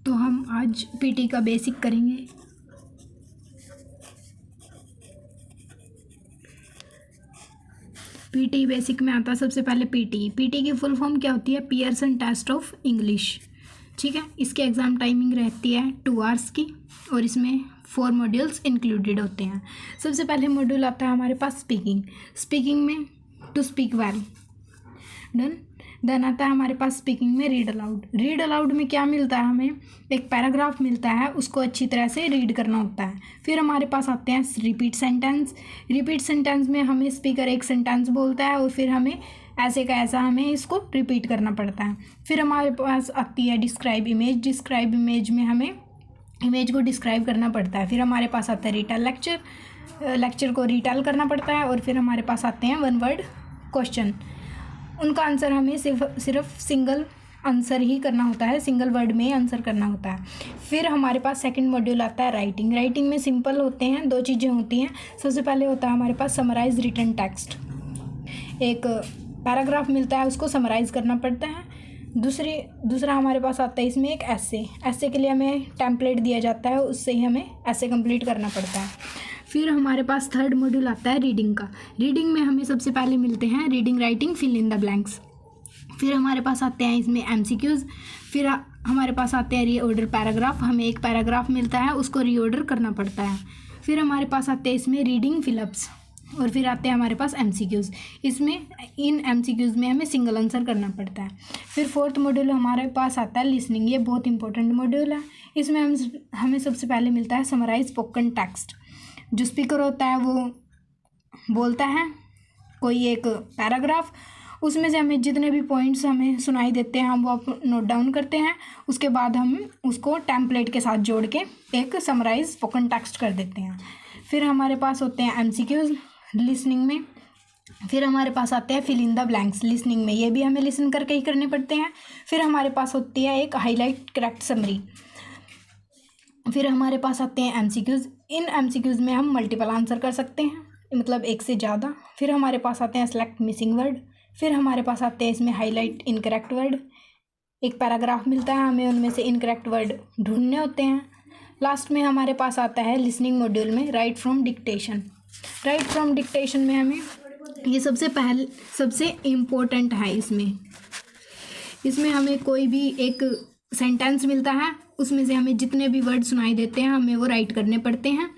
तो हम आज पीटी का बेसिक करेंगे। पीटी बेसिक में आता है सबसे पहले पीटी की फुल फॉर्म क्या होती है? Pearson test of English. ठीक है, इसकी एग्ज़ाम टाइमिंग रहती है 2 आवर्स की और इसमें 4 मॉड्यूल्स इंक्लूडेड होते हैं। सबसे पहले मॉड्यूल आता है हमारे पास स्पीकिंग में to speak well done. Then आता है हमारे पास स्पीकिंग में रीड अलाउड में क्या मिलता है? हमें एक पैराग्राफ मिलता है, उसको अच्छी तरह से रीड करना होता है। फिर हमारे पास आते हैं रिपीट सेंटेंस में हमें स्पीकर एक सेंटेंस बोलता है और फिर हमें ऐसे का ऐसा हमें इसको रिपीट करना पड़ता है। फिर हमारे पास आती है डिस्क्राइब इमेज में हमें इमेज को डिस्क्राइब करना पड़ता है। फिर हमारे पास आता है रिटेल लेक्चर को रिटेल करना पड़ता है। और फिर हमारे पास आते हैं 1 वर्ड क्वेश्चन, उनका आंसर हमें सिर्फ सिंगल आंसर ही करना होता है, सिंगल वर्ड में आंसर करना होता है। फिर हमारे पास सेकंड मॉड्यूल आता है राइटिंग में सिंपल होते हैं, 2 चीज़ें होती हैं। सबसे पहले होता है हमारे पास समराइज रिटन टेक्स्ट, एक पैराग्राफ मिलता है उसको समराइज करना पड़ता है। दूसरा हमारे पास आता है इसमें एक ऐसे के लिए हमें टेम्पलेट दिया जाता है, उससे ही हमें ऐसे कंप्लीट करना पड़ता है। फिर हमारे पास थर्ड मॉड्यूल आता है रीडिंग में हमें सबसे पहले मिलते हैं reading writing fill in the blanks. फिर हमारे पास आते हैं इसमें MCQs। फिर हमारे पास आते हैं रीऑर्डर पैराग्राफ, हमें एक पैराग्राफ मिलता है उसको रीऑर्डर करना पड़ता है। फिर हमारे पास आते हैं इसमें रीडिंग फिलअप्स और फिर आते हैं हमारे पास MCQs। इन MCQs में हमें सिंगल आंसर करना पड़ता है। फिर फोर्थ मॉड्यूल हमारे पास आता है लिसनिंग, ये बहुत इंपॉर्टेंट मॉड्यूल है। इसमें हमें सबसे पहले मिलता है समराइज स्पोकन टेक्स्ट। जो स्पीकर होता है वो बोलता है कोई एक पैराग्राफ, उसमें से हमें जितने भी पॉइंट्स हमें सुनाई देते हैं हम वो नोट डाउन करते हैं। उसके बाद हम उसको टेम्पलेट के साथ जोड़ के एक समराइज स्पोकन टेक्स्ट कर देते हैं। फिर हमारे पास होते हैं MCQs लिसनिंग में। फिर हमारे पास आते हैं fill in the blanks listening में, ये भी हमें लिसन करके ही करने पड़ते हैं। फिर हमारे पास होती है एक हाईलाइट करेक्ट समरी। फिर हमारे पास आते हैं MCQs। इन MCQs में हम मल्टीपल आंसर कर सकते हैं, मतलब एक से ज़्यादा। फिर हमारे पास आते हैं सेलेक्ट मिसिंग वर्ड। फिर हमारे पास आते हैं इसमें हाईलाइट इनकरेक्ट वर्ड, एक पैराग्राफ मिलता है, हमें उनमें से इनकरेक्ट वर्ड ढूंढने होते हैं। लास्ट में हमारे पास आता है लिसनिंग मॉड्यूल में राइट फ्रॉम डिक्टेशन में हमें ये सबसे इम्पोर्टेंट है। इसमें हमें कोई भी एक सेंटेंस मिलता है, उसमें से हमें जितने भी वर्ड सुनाई देते हैं हमें वो राइट करने पड़ते हैं।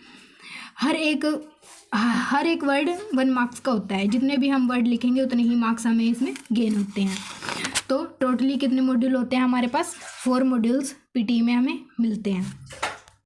हर एक वर्ड 1 मार्क्स का होता है, जितने भी हम वर्ड लिखेंगे उतने ही मार्क्स हमें इसमें गेन होते हैं। तो टोटली कितने मॉड्यूल होते हैं हमारे पास? 4 मॉड्यूल्स पीटी में हमें मिलते हैं।